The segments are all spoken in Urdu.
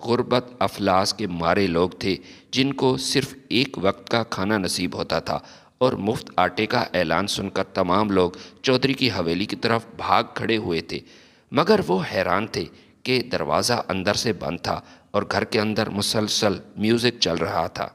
غربت افلاس کے مارے لوگ تھے جن کو صرف ایک وقت کا کھانا نصیب ہوتا تھا، اور مفت آٹے کا اعلان سن کر تمام لوگ چودھری کی حویلی کی طرف بھاگ کھڑے ہوئے تھے، مگر وہ حیران تھے کہ دروازہ اندر سے بند تھا اور گھر کے اندر مسلسل میوزک چل رہا تھا۔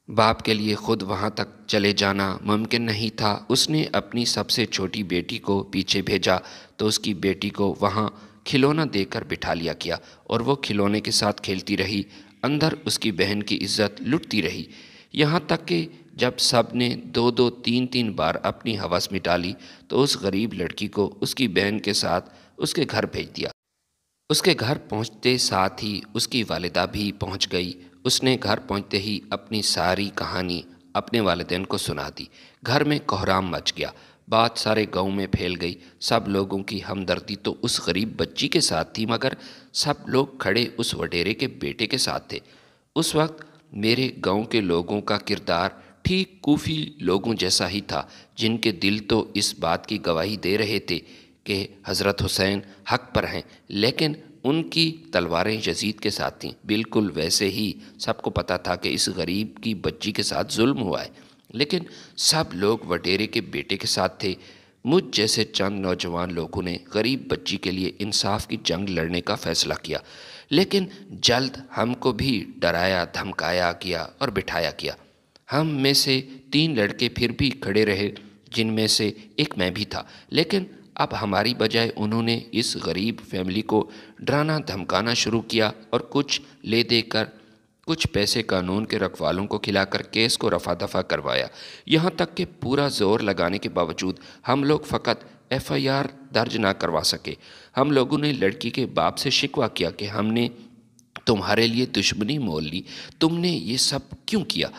باپ کے لیے خود وہاں تک چلے جانا ممکن نہیں تھا۔ اس نے اپنی سب سے چھوٹی بیٹی کو پیچھے بھیجا تو اس کی بیٹی کو وہاں کھلونا دے کر بٹھا لیا گیا، اور وہ کھلونے کے ساتھ کھیلتی رہی۔ اندر اس کی بہن کی عزت لٹتی رہی، یہاں تک کہ جب سب نے دو دو تین تین بار اپنی ہوس مٹا لی تو اس غریب لڑکی کو اس کی بہن کے ساتھ اس کے گھر بھیج دیا۔ اس کے گھر پہنچتے ساتھ ہی اس کی والدہ بھی پہنچ گئی۔ اس نے گھر پہنچتے ہی اپنی ساری کہانی اپنے والدین کو سنا دی۔ گھر میں کوہرام مچ گیا، بات سارے گاؤں میں پھیل گئی۔ سب لوگوں کی ہمدردی تو اس غریب بچی کے ساتھ تھی، مگر سب لوگ کھڑے اس وڈیرے کے بیٹے کے ساتھ تھے۔ اس وقت میرے گاؤں کے لوگوں کا کردار ٹھیک کوفی لوگوں جیسا ہی تھا، جن کے دل تو اس بات کی گواہی دے رہے تھے کہ حضرت حسین حق پر ہیں، لیکن ان کی تلواریں یزید کے ساتھ تھیں۔ بالکل ویسے ہی سب کو پتہ تھا کہ اس غریب کی بچی کے ساتھ ظلم ہوا ہے، لیکن سب لوگ وڈیرے کے بیٹے کے ساتھ تھے۔ مجھ جیسے چند نوجوان لوگوں نے غریب بچی کے لیے انصاف کی جنگ لڑنے کا فیصلہ کیا، لیکن جلد ہم کو بھی ڈرایا دھمکایا گیا اور بٹھایا گیا۔ ہم میں سے 3 لڑکے پھر بھی کھڑے رہے، جن میں سے ایک میں بھی تھا، لیکن اب ہماری بجائے انہوں نے اس غریب فیملی کو ڈرانا دھمکانا شروع کیا، اور کچھ لے دے کر کچھ پیسے قانون کے رکھوالوں کو کھلا کر کیس کو رفع دفع کروایا۔ یہاں تک کہ پورا زور لگانے کے باوجود ہم لوگ فقط FIR درج نہ کروا سکے۔ ہم لوگوں نے لڑکی کے باپ سے شکوہ کیا کہ ہم نے تمہارے لیے دشمنی مول لی، تم نے یہ سب کیوں کیا؟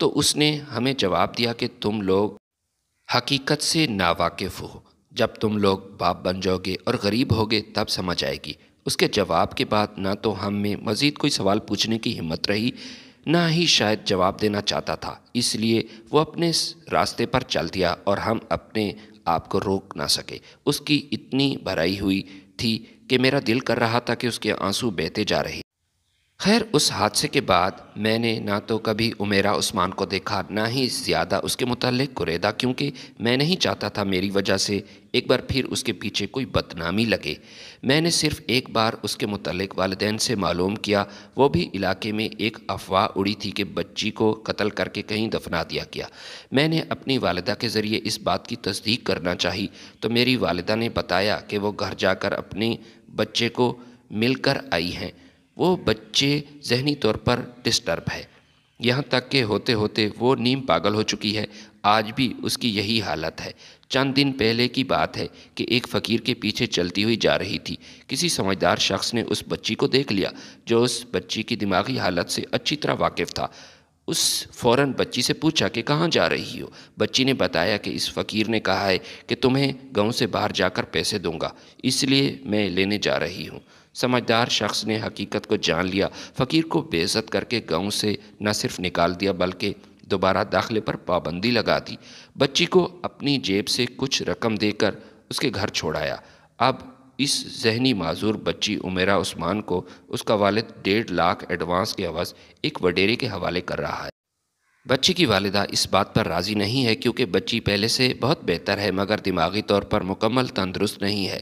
تو اس نے ہمیں جواب دیا کہ تم لوگ حقیقت سے ناواقف ہو، جب تم لوگ باپ بن جاؤ گے اور غریب ہوگے تب سمجھ آئے گی۔ اس کے جواب کے بعد نہ تو ہم میں مزید کوئی سوال پوچھنے کی ہمت رہی، نہ ہی شاید جواب دینا چاہتا تھا، اس لیے وہ اپنے راستے پر چل دیا اور ہم اپنے آپ کو روک نہ سکے۔ اس کی اتنی بھرائی ہوئی تھی کہ میرا دل کر رہا تھا کہ اس کے آنسو بہتے جا رہے۔ خیر، اس حادثے کے بعد میں نے نہ تو کبھی عمیرہ عثمان کو دیکھا، نہ ہی زیادہ اس کے متعلق گریدا، کیونکہ میں نہیں چاہتا تھا میری وجہ سے ایک بار پھر اس کے پیچھے کوئی بدنامی لگے۔ میں نے صرف ایک بار اس کے متعلق والدین سے معلوم کیا، وہ بھی علاقے میں ایک افواہ اڑی تھی کہ بچی کو قتل کر کے کہیں دفنا دیا گیا۔ میں نے اپنی والدہ کے ذریعے اس بات کی تصدیق کرنا چاہی تو میری والدہ نے بتایا کہ وہ گھر جا کر اپنے بچے کو مل کر آئی ہیں۔ وہ بچے ذہنی طور پر ڈسٹرب ہے، یہاں تک کہ ہوتے ہوتے وہ نیم پاگل ہو چکی ہے۔ آج بھی اس کی یہی حالت ہے۔ چند دن پہلے کی بات ہے کہ ایک فقیر کے پیچھے چلتی ہوئی جا رہی تھی۔ کسی سمجھدار شخص نے اس بچی کو دیکھ لیا، جو اس بچی کی دماغی حالت سے اچھی طرح واقف تھا۔ اس فوراً بچی سے پوچھا کہ کہاں جا رہی ہو؟ بچی نے بتایا کہ اس فقیر نے کہا ہے کہ تمہیں گاؤں سے باہر جا کر پیسے دوں گا، اس لیے میں لینے جا رہی ہوں۔ سمجھدار شخص نے حقیقت کو جان لیا، فقیر کو بے عزت کر کے گاؤں سے نہ صرف نکال دیا بلکہ دوبارہ داخلے پر پابندی لگا دی۔ بچی کو اپنی جیب سے کچھ رقم دے کر اس کے گھر چھوڑایا۔ اب اس ذہنی معذور بچی عمیرہ عثمان کو اس کا والد 1.5 لاکھ ایڈوانس کے عوض ایک وڈیرے کے حوالے کر رہا ہے۔ بچی کی والدہ اس بات پر راضی نہیں ہے کیونکہ بچی پہلے سے بہت بہتر ہے، مگر دماغی طور پر مکمل تندرست نہیں ہے۔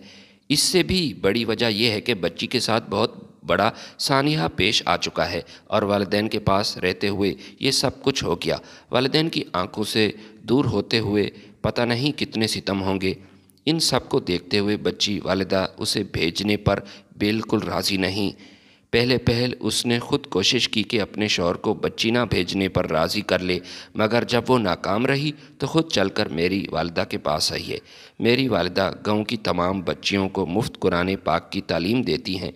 اس سے بھی بڑی وجہ یہ ہے کہ بچی کے ساتھ بہت بڑا سانحہ پیش آ چکا ہے، اور والدین کے پاس رہتے ہوئے یہ سب کچھ ہو گیا۔ والدین کی آنکھوں سے دور ہوتے ہوئے پتہ نہیں کتنے ستم ہوں گے۔ ان سب کو دیکھتے ہوئے بچی والدہ اسے بھیجنے پر بالکل راضی نہیں۔ پہل اس نے خود کوشش کی کہ اپنے شوہر کو بچی نہ بھیجنے پر راضی کر لے، مگر جب وہ ناکام رہی تو خود چل کر میری والدہ کے پاس آئی ہے۔ میری والدہ گاؤں کی تمام بچیوں کو مفت قرآن پاک کی تعلیم دیتی ہیں،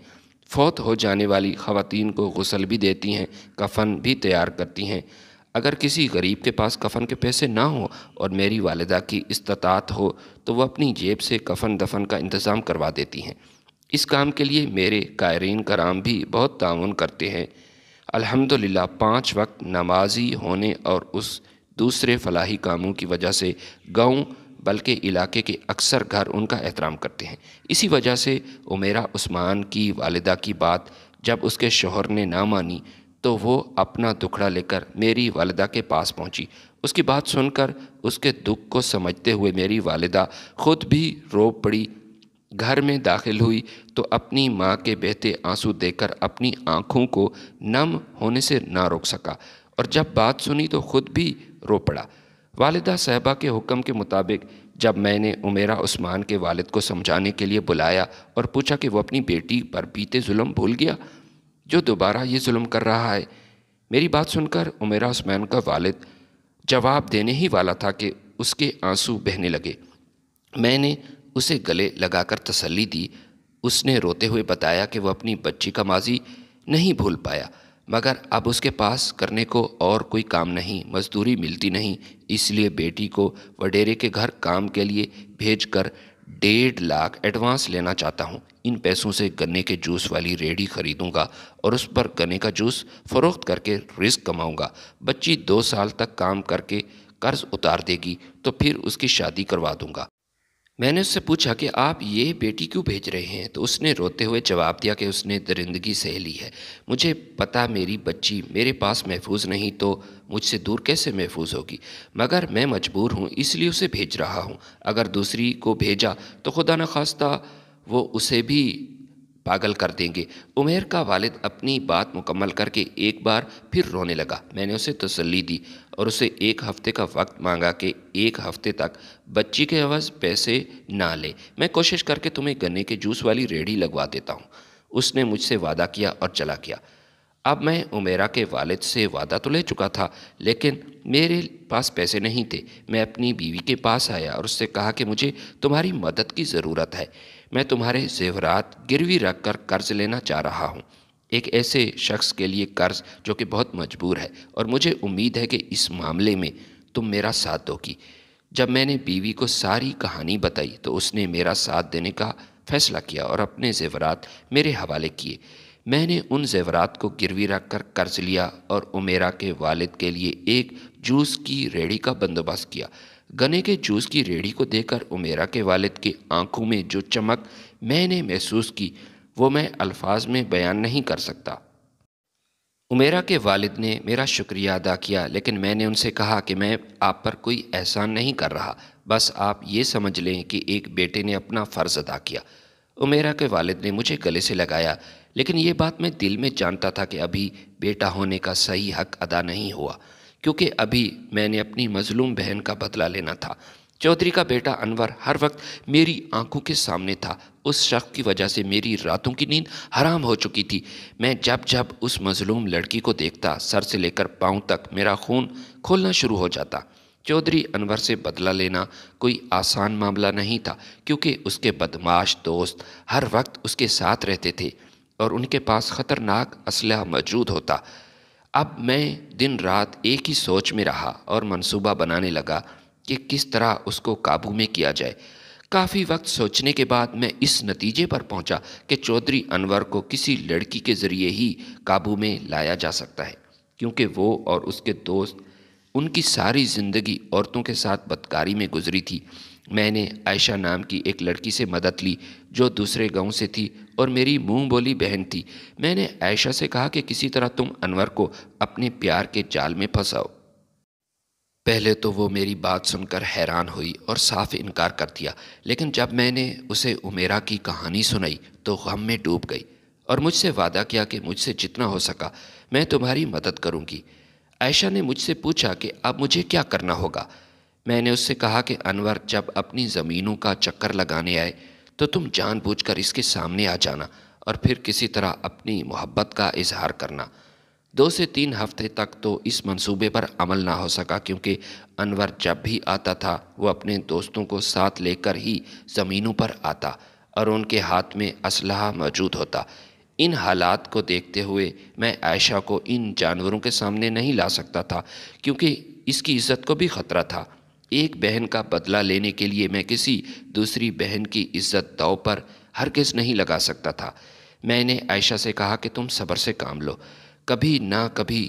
فوت ہو جانے والی خواتین کو غسل بھی دیتی ہیں، کفن بھی تیار کرتی ہیں۔ اگر کسی غریب کے پاس کفن کے پیسے نہ ہوں اور میری والدہ کی استطاعت ہو تو وہ اپنی جیب سے کفن دفن کا انتظام کروا دیتی ہیں۔ اس کام کے لیے میرے قائرین کرام بھی بہت تعاون کرتے ہیں۔ الحمدللہ 5 وقت نمازی ہونے اور اس دوسرے فلاحی کاموں کی وجہ سے گاؤں بلکہ علاقے کے اکثر گھر ان کا احترام کرتے ہیں۔ اسی وجہ سے عمیرہ عثمان کی والدہ کی بات جب اس کے شوہر نے نہ مانی تو وہ اپنا دکھڑا لے کر میری والدہ کے پاس پہنچی۔ اس کی بات سن کر اس کے دکھ کو سمجھتے ہوئے میری والدہ خود بھی رو پڑی۔ گھر میں داخل ہوئی تو اپنی ماں کے بہتے آنسو دیکھ کر اپنی آنکھوں کو نم ہونے سے نہ روک سکا، اور جب بات سنی تو خود بھی رو پڑا۔ والدہ صاحبہ کے حکم کے مطابق جب میں نے عمیرہ عثمان کے والد کو سمجھانے کے لیے بلایا اور پوچھا کہ وہ اپنی بیٹی پر بیتے ظلم بھول گیا جو دوبارہ یہ ظلم کر رہا ہے، میری بات سن کر عمیرہ عثمان کا والد جواب دینے ہی والا تھا کہ اس کے آنسو بہنے لگے۔ میں نے اسے گلے لگا کر تسلی دی۔ اس نے روتے ہوئے بتایا کہ وہ اپنی بچی کا ماضی نہیں بھول پایا، مگر اب اس کے پاس کرنے کو اور کوئی کام نہیں، مزدوری ملتی نہیں، اس لیے بیٹی کو وڈیرے کے گھر کام کے لیے بھیج کر 1.5 لاکھ ایڈوانس لینا چاہتا ہوں۔ ان پیسوں سے گنے کے جوس والی ریڑھی خریدوں گا اور اس پر گنے کا جوس فروخت کر کے رزق کماؤں گا۔ بچی 2 سال تک کام کر کے قرض اتار دے گی تو پھر اس کی شادی کروا دوں گا۔ میں نے اس سے پوچھا کہ آپ یہ بیٹی کیوں بھیج رہے ہیں، تو اس نے روتے ہوئے جواب دیا کہ اس نے درندگی سہ لی ہے۔ مجھے پتا میری بچی میرے پاس محفوظ نہیں تو مجھ سے دور کیسے محفوظ ہوگی، مگر میں مجبور ہوں اس لیے اسے بھیج رہا ہوں۔ اگر دوسری کو بھیجا تو خدا نخواستہ وہ اسے بھی پاگل کر دیں گے۔ عمیر کا والد اپنی بات مکمل کر کے ایک بار پھر رونے لگا۔ میں نے اسے تسلی دی اور اسے 1 ہفتے کا وقت مانگا کہ 1 ہفتے تک بچی کے عوض پیسے نہ لے، میں کوشش کر کے تمہیں گنے کے جوس والی ریڑھی لگوا دیتا ہوں۔ اس نے مجھ سے وعدہ کیا اور چلا گیا۔ اب میں عمیرہ کے والد سے وعدہ تو لے چکا تھا، لیکن میرے پاس پیسے نہیں تھے۔ میں اپنی بیوی کے پاس آیا اور اس سے کہا کہ مجھے تمہاری مدد کی ضرورت ہے۔ میں تمہارے زیورات گروی رکھ کر قرض لینا چاہ رہا ہوں، ایک ایسے شخص کے لیے قرض جو کہ بہت مجبور ہے، اور مجھے امید ہے کہ اس معاملے میں تم میرا ساتھ دو گی۔ جب میں نے بیوی کو ساری کہانی بتائی تو اس نے میرا ساتھ دینے کا فیصلہ کیا اور اپنے زیورات میرے حوالے کیے۔ میں نے ان زیورات کو گروی رکھ کر قرض لیا اور عمیرہ کے والد کے لیے ایک جوس کی ریڑھی کا بندوبست کیا۔ گنے کے جوس کی ریڑھی کو دیکھ کر عمیرہ کے والد کی آنکھوں میں جو چمک میں نے محسوس کی وہ میں الفاظ میں بیان نہیں کر سکتا۔ عمیرہ کے والد نے میرا شکریہ ادا کیا، لیکن میں نے ان سے کہا کہ میں آپ پر کوئی احسان نہیں کر رہا، بس آپ یہ سمجھ لیں کہ ایک بیٹے نے اپنا فرض ادا کیا۔ عمیرہ کے والد نے مجھے گلے سے لگایا، لیکن یہ بات میں دل میں جانتا تھا کہ ابھی بیٹا ہونے کا صحیح حق ادا نہیں ہوا، کیونکہ ابھی میں نے اپنی مظلوم بہن کا بدلہ لینا تھا۔ چودھری کا بیٹا انور ہر وقت میری آنکھوں کے سامنے تھا۔ اس شخص کی وجہ سے میری راتوں کی نیند حرام ہو چکی تھی۔ میں جب جب اس مظلوم لڑکی کو دیکھتا، سر سے لے کر پاؤں تک میرا خون کھولنا شروع ہو جاتا۔ چودھری انور سے بدلہ لینا کوئی آسان معاملہ نہیں تھا، کیونکہ اس کے بدمعاش دوست ہر وقت اس کے ساتھ رہتے تھے اور ان کے پاس خطرناک اسلحہ موجود ہوتا۔ اب میں دن رات ایک ہی سوچ میں رہا اور منصوبہ بنانے لگا کہ کس طرح اس کو قابو میں کیا جائے۔ کافی وقت سوچنے کے بعد میں اس نتیجے پر پہنچا کہ چودھری انور کو کسی لڑکی کے ذریعے ہی قابو میں لایا جا سکتا ہے، کیونکہ وہ اور اس کے دوست ان کی ساری زندگی عورتوں کے ساتھ بدکاری میں گزری تھی۔ میں نے عائشہ نام کی ایک لڑکی سے مدد لی جو دوسرے گاؤں سے تھی اور میری منہ بولی بہن تھی۔ میں نے عائشہ سے کہا کہ کسی طرح تم انور کو اپنے پیار کے جال میں پھنساؤ۔ پہلے تو وہ میری بات سن کر حیران ہوئی اور صاف انکار کر دیا، لیکن جب میں نے اسے عمیرہ کی کہانی سنائی تو غم میں ڈوب گئی اور مجھ سے وعدہ کیا کہ مجھ سے جتنا ہو سکا میں تمہاری مدد کروں گی۔ عائشہ نے مجھ سے پوچھا کہ اب مجھے کیا کرنا ہوگا۔ میں نے اس سے کہا کہ انور جب اپنی زمینوں کا چکر لگانے آئے تو تم جان بوجھ کر اس کے سامنے آ جانا اور پھر کسی طرح اپنی محبت کا اظہار کرنا۔ 2 سے 3 ہفتے تک تو اس منصوبے پر عمل نہ ہو سکا، کیونکہ انور جب بھی آتا تھا وہ اپنے دوستوں کو ساتھ لے کر ہی زمینوں پر آتا اور ان کے ہاتھ میں اسلحہ موجود ہوتا۔ ان حالات کو دیکھتے ہوئے میں عائشہ کو ان جانوروں کے سامنے نہیں لا سکتا تھا، کیونکہ اس کی عزت کو بھی خطرہ تھا۔ ایک بہن کا بدلہ لینے کے لیے میں کسی دوسری بہن کی عزت داؤ پر ہرگز نہیں لگا سکتا تھا۔ میں نے عائشہ سے کہا کہ تم صبر سے کام لو، کبھی نہ کبھی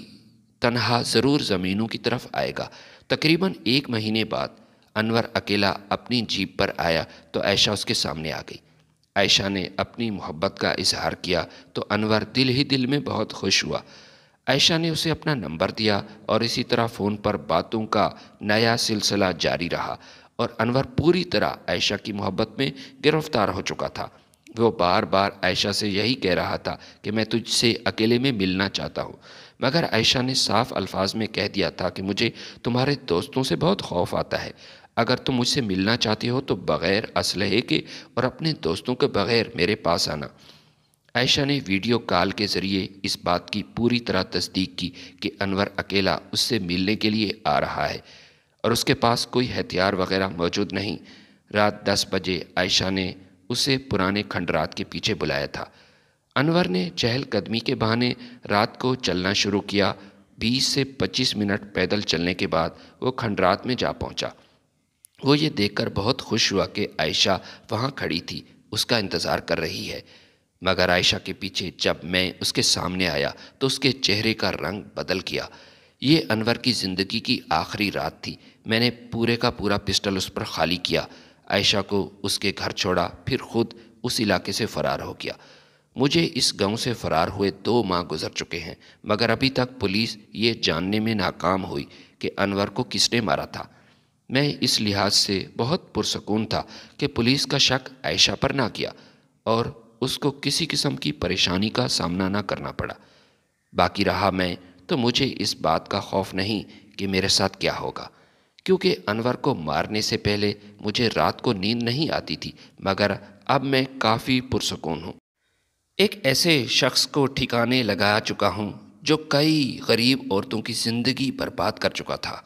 تنہا ضرور زمینوں کی طرف آئے گا۔ تقریباً 1 مہینے بعد انور اکیلا اپنی جیپ پر آیا تو عائشہ اس کے سامنے آ گئی۔ عائشہ نے اپنی محبت کا اظہار کیا تو انور دل ہی دل میں بہت خوش ہوا۔ عائشہ نے اسے اپنا نمبر دیا اور اسی طرح فون پر باتوں کا نیا سلسلہ جاری رہا، اور انور پوری طرح عائشہ کی محبت میں گرفتار ہو چکا تھا۔ وہ بار بار عائشہ سے یہی کہہ رہا تھا کہ میں تجھ سے اکیلے میں ملنا چاہتا ہوں، مگر عائشہ نے صاف الفاظ میں کہہ دیا تھا کہ مجھے تمہارے دوستوں سے بہت خوف آتا ہے۔ اگر تم مجھ سے ملنا چاہتے ہو تو بغیر اسلحے کے اور اپنے دوستوں کے بغیر میرے پاس آنا۔ عائشہ نے ویڈیو کال کے ذریعے اس بات کی پوری طرح تصدیق کی کہ انور اکیلا اس سے ملنے کے لیے آ رہا ہے اور اس کے پاس کوئی ہتھیار وغیرہ موجود نہیں۔ رات 10 بجے عائشہ نے اسے پرانے کھنڈرات کے پیچھے بلایا تھا۔ انور نے چہل قدمی کے بہانے رات کو چلنا شروع کیا۔ 20 سے 25 منٹ پیدل چلنے کے بعد وہ کھنڈرات میں جا پہنچا۔ وہ یہ دیکھ کر بہت خوش ہوا کہ عائشہ وہاں کھڑی تھی، اس کا انتظار کر رہی ہے، مگر عائشہ کے پیچھے جب میں اس کے سامنے آیا تو اس کے چہرے کا رنگ بدل گیا۔ یہ انور کی زندگی کی آخری رات تھی۔ میں نے پورے کا پورا پسٹل اس پر خالی کیا، عائشہ کو اس کے گھر چھوڑا، پھر خود اس علاقے سے فرار ہو گیا۔ مجھے اس گاؤں سے فرار ہوئے 2 ماہ گزر چکے ہیں، مگر ابھی تک پولیس یہ جاننے میں ناکام ہوئی کہ انور کو کس نے مارا تھا۔ میں اس لحاظ سے بہت پرسکون تھا کہ پولیس کا شک عائشہ پر نہ کیا اور اس کو کسی قسم کی پریشانی کا سامنا نہ کرنا پڑا۔ باقی رہا میں تو مجھے اس بات کا خوف نہیں کہ میرے ساتھ کیا ہوگا، کیونکہ انور کو مارنے سے پہلے مجھے رات کو نیند نہیں آتی تھی، مگر اب میں کافی پرسکون ہوں۔ ایک ایسے شخص کو ٹھکانے لگا چکا ہوں جو کئی غریب عورتوں کی زندگی برباد کر چکا تھا۔